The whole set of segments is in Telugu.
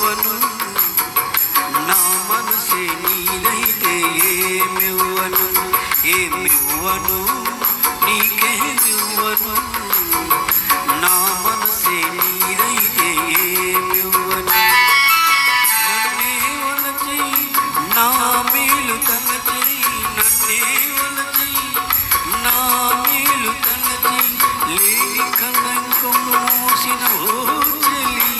ఏమివ్వను నా మనసే నీదైతే ఏమివ్వను ఏమివ్వను నీకేమివ్వను నా మనసే నీదైతే ఏమివ్వను నన్నే వలచి నా మేలు తలచి నన్నే వలచి నా మేలు తలచి లేని కలంకం మోసిన ఓ చెలి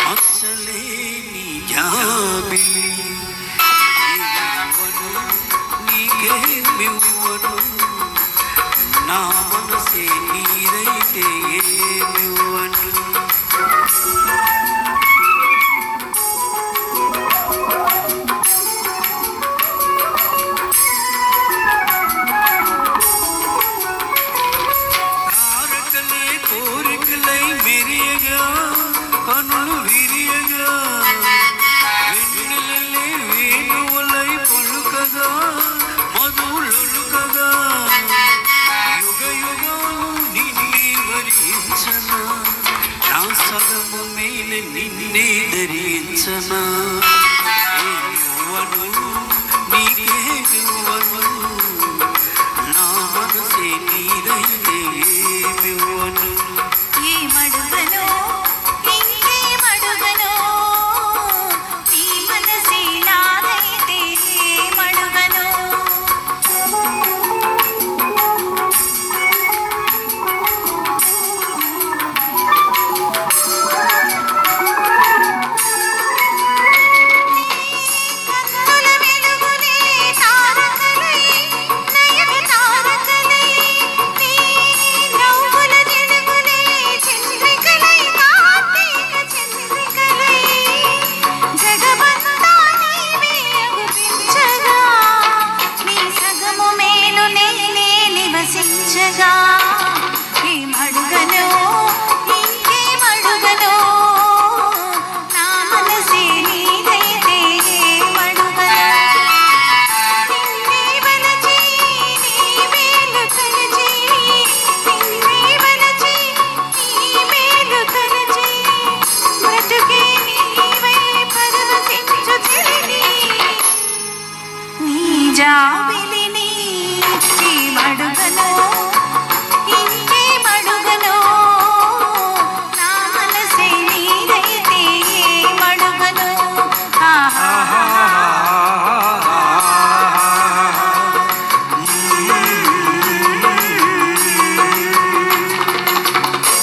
అచ్చలేని జాబిలి ఏమివ్వను నీకేమివ్వను నా మనసే నీదైతే ఏమివ్వను తారకలే కోరికలై మెరియగా కనులు విరియగా వెన్నెలలే వేణువులై పలుకగా మధులొలుకగా యుగ యుగాలు నిన్నే వరించనా నా సగము మేలు నిన్నే ధరించనా